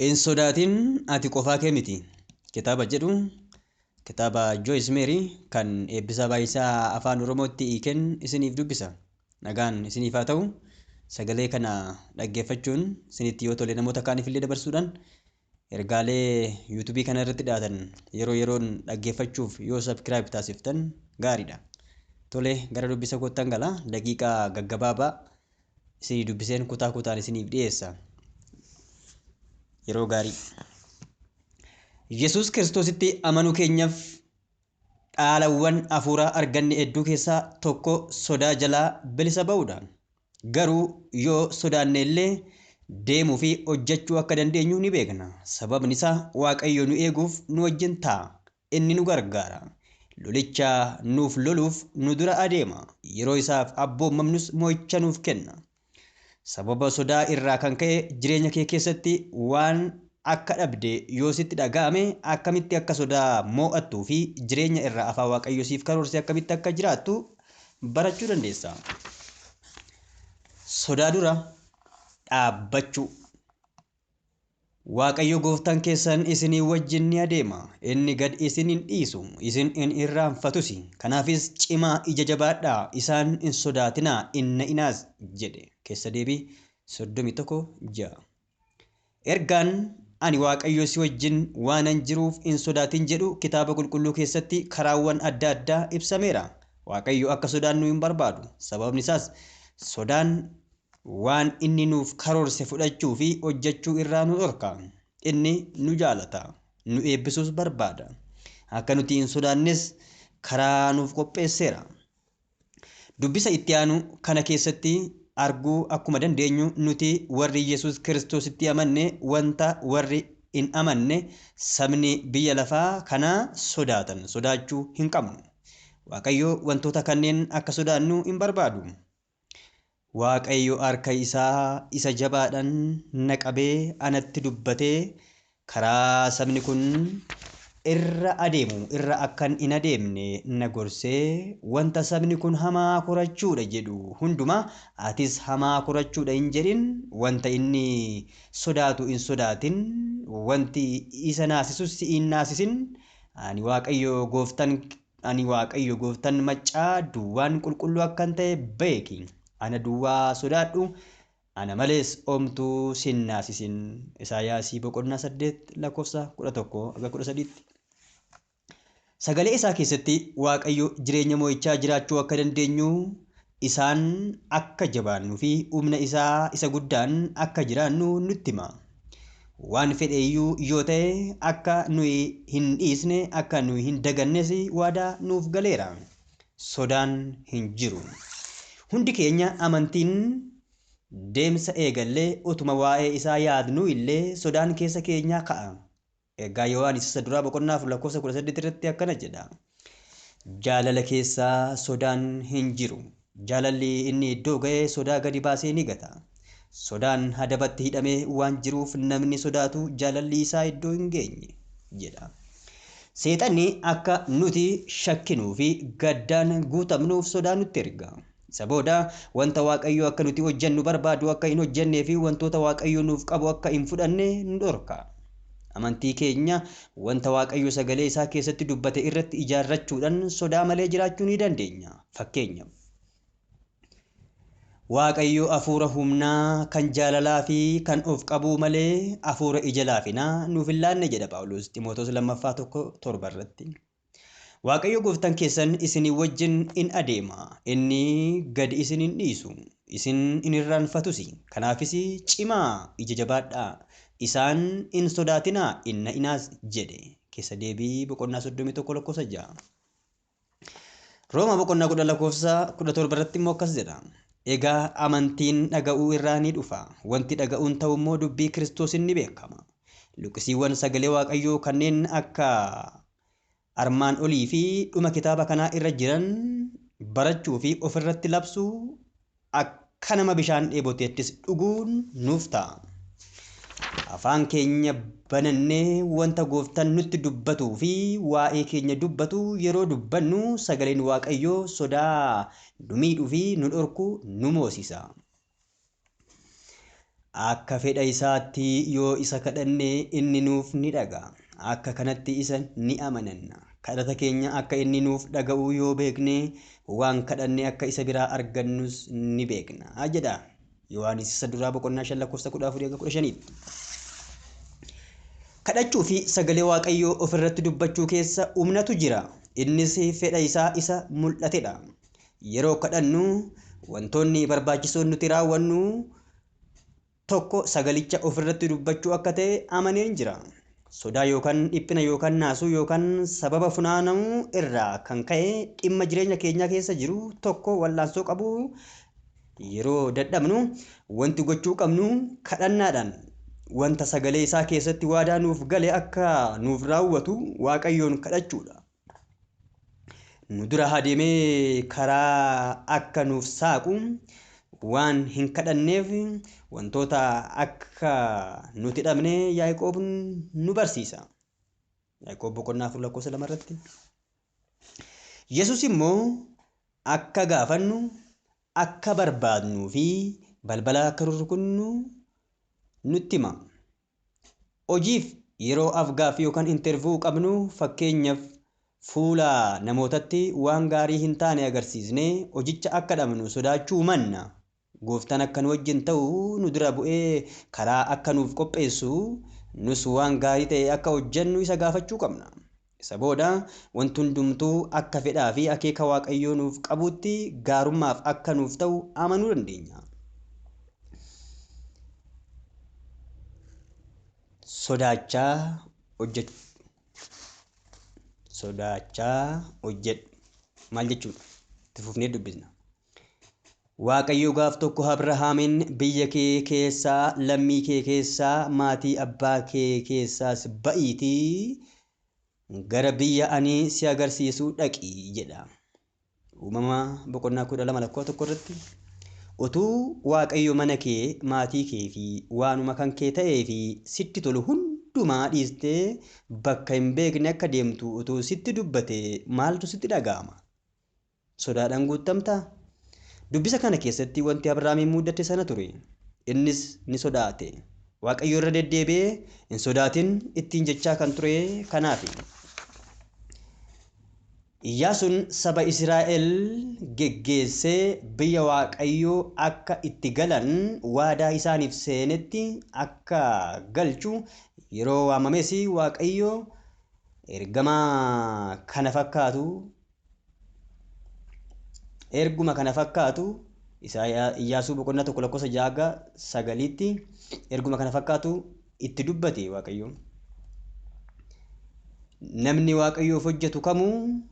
Hin sodaatin ati qofaa kee miti. Kitaaba jedhu kitaaba Joyce Mary kan eebbisaa baay'isaa afaan Oromootti hiikeen isiniif dubbisa. Nagaan isiniif haa ta'u. Sagalee kana dhaggeeffachuun isinitti yoo tole namoota kaaniif illee dabarsuudhaan ergaalee yuutuubii kana irratti dhiyaatan yeroo yeroon dhaggeeffachuuf yoo sabskiraayib taasiftan gaariidha. Tole gara dubbisa koottan gala daqiiqaa gaggabaabaa isinii dubbiseen kutaa kutaan isiniif dhiyeessa. Yeroo gaarii. Yesuus Kiristoositti amanuu keenyaaf dhaalawwan hafuuraa arganne hedduu keessaa tokko sodaa jalaa bilisa ba'uudha. Garuu yoo sodaanne illee deemuu fi hojjechuu akka dandeenyu ni beekna. Sababni isaa Waaqayyo nu eeguuf nu wajjin ta'a. Inni nu gargaara. Lolicha nuuf loluuf nu dura adeema. Yeroo isaaf abboomamnus mo'icha nuuf kenna. Sababa sodaa irraa kan ka'e jireenya kee keessatti waan akka dhabde yoo sitti dhaga'ame akkamitti akka sodaa mo'attuu fi jireenya irraa afaan Waaqayyo siif karoorse akkamitti akka jiraattu barachuu dandeessa. Sodaa dura dhaabbachuu. Waaqayyo gooftaan keessan isinii wajjin ni adeema. Inni gad isin hin dhiisu. Isin hin irraanfatus. Kanaafis cimaa ija jabaadhaa. Isaan hin sodaatinaa. Inna inaas jedhe. Keessa deebii 31:6. Ergaan ani Waaqayyo si wajjin waanan jiruuf hin sodaatin jedhu kitaaba qulqulluu keessatti karaawwan adda addaa ibsameera. Waaqayyo akka sodaannu hin barbaadu. Sababni isaas sodaan waan inni nuuf karoorse fudhachuu fi hojjechuu irraa nu dhorka. Inni nu jaalata. Nu eebbisuus barbaada. Akka nuti hin sodaannes karaa nuuf qopheesseera. Dubbisa itti aanu kana keessatti arguu akkuma dandeenyu nuti warri Yesuus Kiristoositti amanne wanta warri hin amanne sabni biyya lafaa kanaa sodaatan sodaachuu hin qabnu. Waaqayyo wantoota kanneen akka sodaannu hin barbaadu. Waaqayyo harka isaa isa jabaadhaan na qabee anatti dubbatee karaa sabni kun irra adeemu irra akkan hin adeemne na gorsee wanta sabni kun hamaa korachuudha jedhu hundumaa atis hamaa korachuudha hin jedhin wanta inni sodaatu hin sodaatin wanti isa naasisus si hin naasisin ani Waaqayyo gooftan maccaa duwwaan qulqulluu akkan ta'e beeki. Ana duwwaa sodaadhu ana malees omtuu sin naasisin. Isaayaasii boqonnaa 8:11-13. Sagalee isaa keessatti Waaqayyo jireenya mo'ichaa jiraachuu akka dandeenyu isaan akka jabaannuu fi humna isaa isa guddaan akka jiraannu nutti hima. Waan fedheeyyuu yoo ta'e akka nuyi hin dhiisne akka nuyi hin dagannes waadaa nuuf galeera. Sodaan hin jiru. Hundi keenya amantiin deemsa eegallee utuma waa'ee isaa yaadnu illee sodaan keessa keenyaa ka'a. Egaa Yohaannis isa duraa boqonnaa 4:18 irratti akkana jedha. Jaalala keessaa sodaan hin jiru. Jaalalli inni iddoo ga'ee sodaa gadi baasee ni gata. Sodaan hadabatti hidhamee waan jiruuf namni sodaatu jaalalli isaa iddoo hin geenye jedha. Seexanni akka nuti shakkinuu fi gaddaan guutamnuuf sodaa nutti erga. Isa booda wanta Waaqayyo akka nuti hojjennu barbaadu akka hin hojjennee fi wantoota Waaqayyo nuuf qabu akka hin fudhanne nu dhorka. Amantii keenya wanta Waaqayyo sagalee isaa keessatti dubbate irratti ijaarrachuudhaan sodaa malee jiraachuu ni dandeenya. Fakkeenyaaf Waaqayyo hafuura humnaa kan jaalalaa fi kan of qabuu malee hafuura ija laafinaa nuuf hin laanne jedha Phaawulos Xiimotewos 2:7 irratti. Waaqayyo gooftaan keessan isinii wajjin in adeema. Inni gad isin hin dhiisu. Isin hin irraanfatus. Kanaafis cimaa ija jabaadhaa. Isaan hin sodaatinaa inna inaas jedhe. Keessa deebii boqonnaa 31:6. Rooma boqonnaa 10:17 irratti immoo akkas jedha. Egaa amantiin dhaga'uu irraa ni dhufa. Wanti dhaga'uun ta'u immoo dubbii Kiristoosiin ni beekama. Luqqisiiwwan sagalee Waaqayyoo kanneen akka armaan olii fi dhuma kitaaba kanaa irra jiran barachuu fi ofirratti labsuu akka nama bishaan dheeboteettis dhuguun nuuf ta'a. Afaan keenya banannee wanta gooftaan nutti dubbatuu fi waa'ee keenya dubbatu yeroo dubbannu sagaleen Waaqayyoo sodaa nu miidhuu fi nu dhorku nu moosisa. akka fedha isaatti yoo isa kadhanne inni nuuf ni dhaga'a. Akka kanatti isa ni amananna. Kadhata keenya akka inni nuuf dhaga'u yoo beekne waan kadhanne akka isa biraa argannus ni beekna jedha Yohaanis isa duraa boqonnaa 5:14-15. Kadhachuu fi sagalee Waaqayyoo ofirratti dubbachuu keessa humnatu jira. Innis fedha isaa isa mul'atedha. Yeroo kadhannu wantoonni barbaachisoon nuti raawwannu tokko sagalicha ofirratti dubbachuu akka ta'e amaneen jira. Sodaa yookaan dhiphina yookaan naasuu yookaan sababa funaanamuu irraa kan ka'e dhimma jireenya keenyaa keessa jiru tokko wallaansoo qabu yeroo dadhabnu wanti gochuu qabnu kadhannaadhaan wanta sagalee isaa keessatti waadaa nuuf gale akka nuuf raawwatu Waaqayyoon kadhachuudha. Nu dura adeemee karaa akka nuuf saaqu waan hin kadhanneef wantoota akka nuti dhabne Yaaqoob nu barsiisa. Yaaqoob boqonnaa 4:2 irratti. Yesus immoo akka gaafannu akka barbaadnuu fi balbala akka rurrukunnu nutti hima. Hojiif yeroo afgaaffii yookaan interviyuu qabnu fakkeenyaaf fuula namootatti waan gaarii hin taane agarsiisnee hojicha akka dhabnu sodaachuu manna. Gooftaan akka nu wajjin ta'u nu dura bu'ee karaa akka nuuf qopheessu nus waan gaarii ta'e akka hojjennu isa gaafachuu qabna. Isa booda wanti hundumtuu akka fedhaa fi akeeka Waaqayyoo nuuf qabutti gaarummaaf akka nuuf ta'u amanuu dandeenya. Sodaachaa hojjedhu. Sodaachaa hojjedhu. Maal jechuudha? Itti fufnee dubbisna. Waaqayyo gaaf tokko Abrahaamiin biyya kee keessaa lammii kee keessaa maatii abbaa kee keessaas ba'iitii gara biyya ani si agarsiisu dhaqi jedha. Uumama boqonnaa 12:1 irratti. Utuu Waaqayyo mana kee maatii kee fi waanuma kan kee ta'ee fi sitti tolu hundumaa dhiistee bakka hin beekne akka deemtu utuu sitti dubbate maaltu sitti dhaga'ama? Sodaadhaan guutamtaa? Dubbisa kana keessatti wanti Abrahaamiin mudate sana ture. Innis ni sodaate. Waaqayyo irra deddeebi'ee hin sodaatin ittiin jechaa kan ture kanaafi. Iyyaasuun saba Israa'el geggeessee biyya Waaqayyoo akka itti galan waadaa isaaniif seenetti akka galchu yeroo waamames Waaqayyo erguma kana fakkaatu Iyyaasuu boqonnaa 1:6-9tti erguma kana fakkaatu itti dubbate Waaqayyo. Namni Waaqayyoof hojjetu kamuu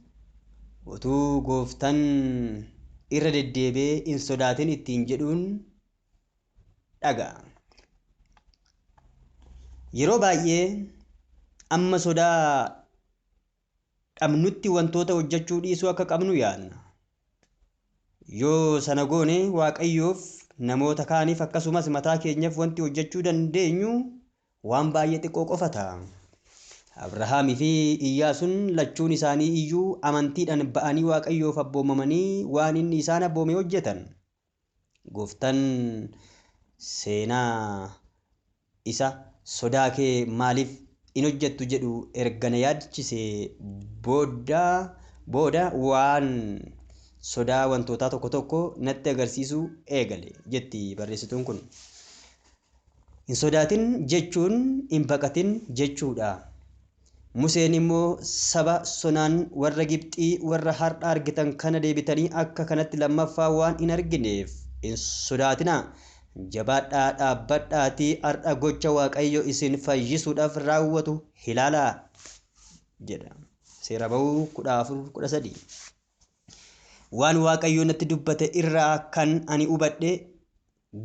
utuu Gooftaan irra deddeebi'ee hin sodaatin ittiin jedhuun dhaga'a. Yeroo baay'ee amma sodaa dhabnutti wantoota hojjechuu dhiisuu akka qabnu yaadna. Yoo sana goone Waaqayyoof namoota kaaniif akkasumas mataa keenyaaf wanti hojjechuu dandeenyu waan baay'ee xiqqoo qofa ta'a. Abrahaamii fi Iyyaasuun lachuun isaanii iyyuu amantiidhaan ba'anii Waaqayyoof abboomamanii waan inni isaan abboome hojjetan. Gooftaan seenaa isa sodaa kee maaliif hin hojjettu jedhu erga na yaadachisee booda waan sodaa wantootaa tokko tokko natti agarsiisuu eegale jetti barreessituun kun. Hin sodaatin jechuun hin baqatin jechuudha. Museen immoo saba sonaan warra Gibxii warra har'a argitan kana deebitanii akka kanatti lammaffaa waan hin argineef hin sodaatinaa. Jabaadhaa dhaabbadhaatii har'a gocha Waaqayyo isin fayyisuudhaaf raawwatu ilaalaa jedha. Seera Ba'uu 14:13. Waan Waaqayyo natti dubbate irraa kan ani hubadhe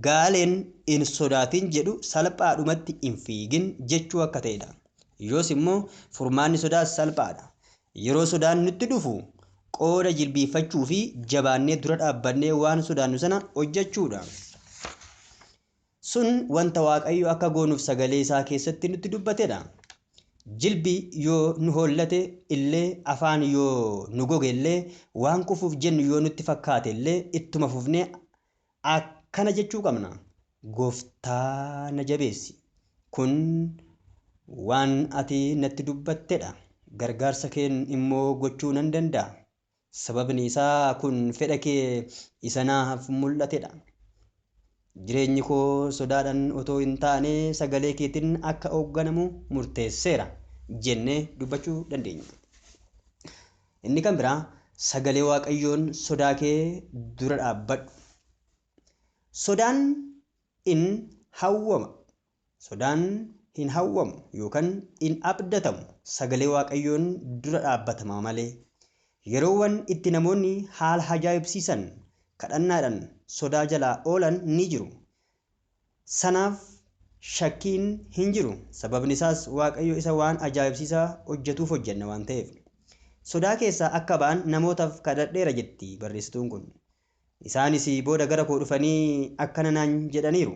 gaaleen hin sodaatin jedhu salphaadhumatti hin fiigin jechuu akka ta'edha. Yoos immoo furmaanni sodaa salphaadha. Yeroo sodaan nutti dhufu qooda jilbiifachuu fi jabaannee dura dhaabbannee waan sodaannu sana hojjechuudha. Sun wanta Waaqayyo akka goonuuf sagalee isaa keessatti nutti dubbatedha. Jilbi yoo nu hollate illee afaan yoo nu goge illee waan kufuuf jennu yoo nutti fakkaate illee ittuma fufnee akkana jechuu qabna. gooftaa na jabeessi. Kun waan ati natti dubbattedha. Gargaarsa kee immoo gochuu nan danda'a. Sababni isaa kun fedha kee isa naaf mul'atedha. Jireenyi koo sodaadhaan otoo hin taane sagalee keetiin akka hoogganamu murteesseera jennee dubbachuu dandeenya. Inni kan biraa sagalee Waaqayyoon sodaa kee dura dhaabbadhu. Sodaan hin hawwama. Sodaan hin hawwamu yookaan hin abdatamu. Sagalee Waaqayyoon dura dhaabbatama malee. Yeroowwan itti namoonni haala ajaa'ibsiisan kadhannaadhaan sodaa jalaa oolan ni jiru. Sanaaf shakkiin hin jiru. Sababni isaas Waaqayyo isa waan ajaa'ibsiisaa hojjetuuf hojjenna waan ta'eef. Sodaa keessaa akka ba'an namootaaf kadhadheera jetti barreessituun kun. Isaanis booda gara koo dhufanii akkana naan jedhaniiru.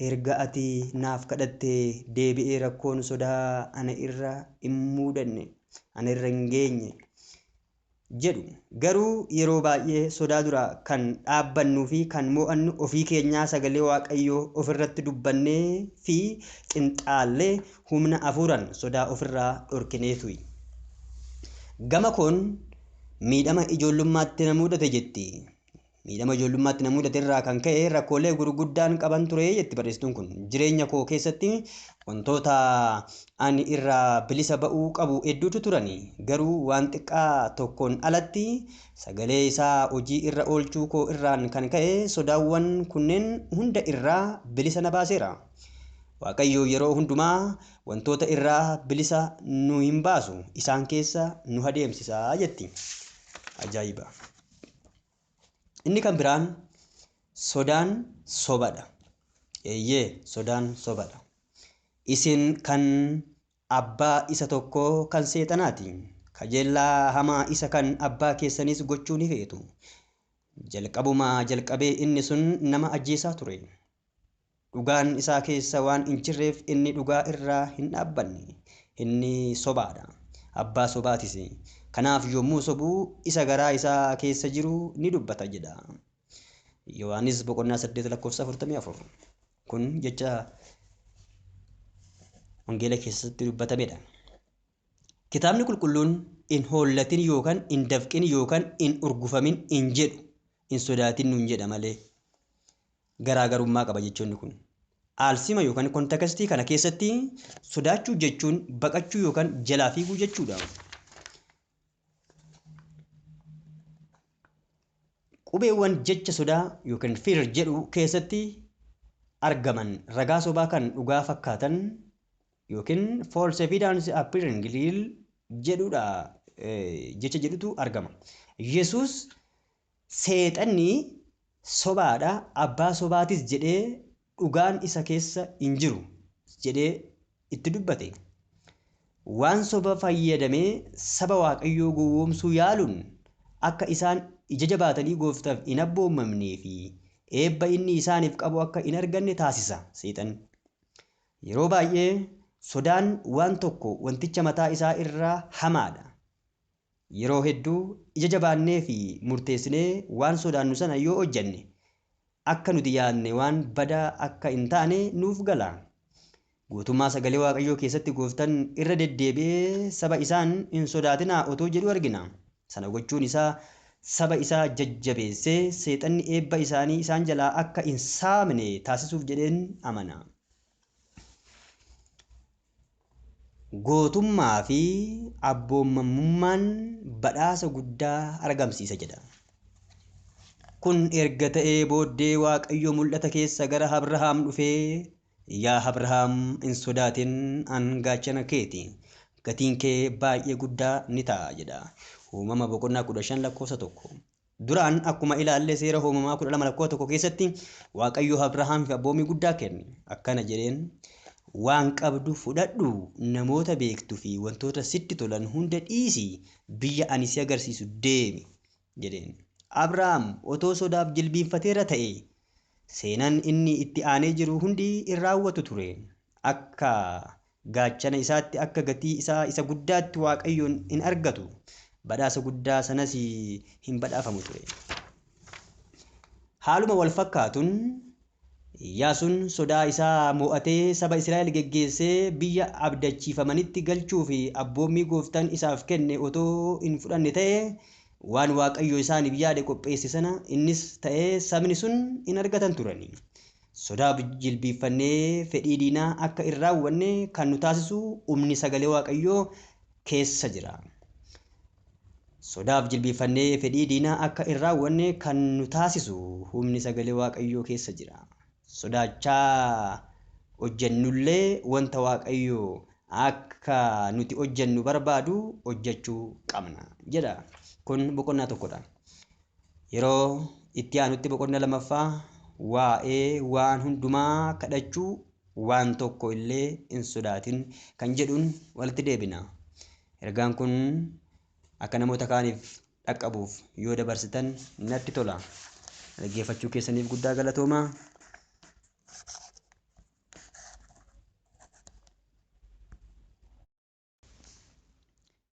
Erga ati naaf kadhattee deebi'ee rakkoon sodaa ana irra hin muudanne, ana irra hin geenye jedhu. Garuu yeroo baay'ee sodaa dura kan dhaabbannuu fi kan mo'annu ofii keenyaa sagalee Waaqayyoo ofirratti dubbannee fi xinxaallee humna hafuuraan sodaa ofirraa dhorkineetuyi. Gama koon miidhama ijoollummaatti na mudate jetti. Miidhama ijoollummaatti na mudate irraa kan ka'e rakkoolee gurguddaan qaban ture jetti barreessituun kun. Jireenya koo keessatti wantoota ani irraa bilisa ba'uu qabu hedduutu turani. Garuu waan xiqqaa tokkoon alatti sagalee isaa hojii irra oolchuu koo irraan kan ka'e sodaawwan kunneen hunda irraa bilisa na baaseera. Waaqayyo yeroo hundumaa wantoota irraa bilisa nu hin baasu, isaan keessa nu adeemsisaa jetti. Ajaa'iba! Inni kan biraan sodaan sobadha. Eeyyee, sodaan sobadha. Isin kan abbaa isa tokkoo kan seexanaati. Kajeellaa hamaa isa kan abbaa keessanis gochuu ni feetu. Jalqabumaa jalqabee inni sun nama ajjeesaa ture. Dhugaan isaa keessa waan hin jirreef inni dhugaa irraa hin dhaabbanne. Inni sobaadha. Abbaa sobaatis. Kanaaf yommuu sobuu isa garaa isaa keessa jiru ni dubbata jedha. Yohaanis boqonnaa 8:44. Kun jecha wangeela keessatti dubbatamedha. Kitaabni qulqulluun hin hollatin yookaan hin dafqin yookaan hin urgufamin hin jedhu, hin sodaatin nuun jedha malee. Garaagarummaa qaba jechuun kun. Aalsima yookaan kontekastii kana keessatti sodaachuu jechuun baqachuu yookaan jalaa fiiguu jechuudha. Qubeewwan jecha sodaa yookaan fear jedhu keessatti argaman ragaa sobaa kan dhugaa fakkaatan yookiin false evidence appearing real jedhudha. Jecha jedhutu argama. Yesuus seexanni sobaadha, abbaa sobaatis jedhee dhugaan isa keessa hin jiru jedhee itti dubbate. Waan soba fayyadamee saba Waaqayyoo gowwoomsuu yaaluun akka isaan ija jabaatanii gooftaaf hin abboomamnee fi eebba inni isaaniif qabu akka hin arganne taasisa seexan. Yeroo baay'ee sodaan waan tokko wanticha mataa isaa irraa hamaadha. Yeroo hedduu ija jabaannee fi murteessinee waan sodaannu sana yoo hojjenne akka nuti yaadne waan badaa akka hin taane nuuf gala. Guutummaa sagalee Waaqayyoo keessatti gooftaan irra deddeebi'ee saba isaan hin sodaatinaa otoo jedhu argina. Sana gochuun isaa saba isaa jajjabeessee seexanni eebba isaanii isaan jalaa akka hin saamne taasisuuf jedheen amana. Gootummaa fi abboomamummaan badhaasa guddaa argamsiisa jedha. Kun erga ta'ee booddee Waaqayyo mul'ata keessa gara Abrahaam dhufee, yaa Abrahaam hin sodaatin, an gaachana keeti, gatiin kee baay'ee guddaa ni ta'a jedha. Uumama boqonnaa 15:1. Duraan akkuma ilaalle seera uumamaa 12:1 keessatti Waaqayyo Abrahaamiif abboomii guddaa kenne. Akkana jedheen, waan qabdu fudhadhu, namoota beektuu fi wantoota sitti tolan hunda dhiisi, biyya ani si agarsiisu deemi jedheen. Abrahaam otoo sodaaf jilbiinfateera ta'e seenaan inni itti aanee jiru hundi in raawwatu ture. Akka gaachana isaatti akka gatii isaa isa guddaatti Waaqayyoon in argatu. Badhaasa guddaa sanas hin badhaafamu ture. Haaluma wal fakkaatuun Iyyaasuun sodaa isaa mo'atee saba Israa'el geggeessee biyya abdachiifamanitti galchuu fi abboommii gooftaan isaaf kenne otoo hin fudhanne ta'e waan Waaqayyo isaaniif yaade qopheesse sana innis ta'ee sabni sun hin argatan turani. Sodaa jilbiifannee fedhii diinaa akka hin raawwanne kan nu taasisu humni sagalee Waaqayyoo keessa jira. Sodaaf jilbiifannee fedhii diinaa akka hin raawwanne kan nu taasisu humni sagalee Waaqayyoo keessa jira. Sodaachaa hojjennullee wanta Waaqayyo akka nuti hojjennu barbaadu hojjechuu qabna jedha. Kun boqonnaa tokkodha. Yeroo itti aanutti boqonnaa lamaffaa waa'ee waan hundumaa kadhachuu waan tokko illee hin sodaatin kan jedhuun walitti deebina. Ergaan kun akka namoota kaaniif dhaqqabuuf yoo dabarsitan natti tola. Dhaggeeffachuu keessaniif guddaa galatoomaa.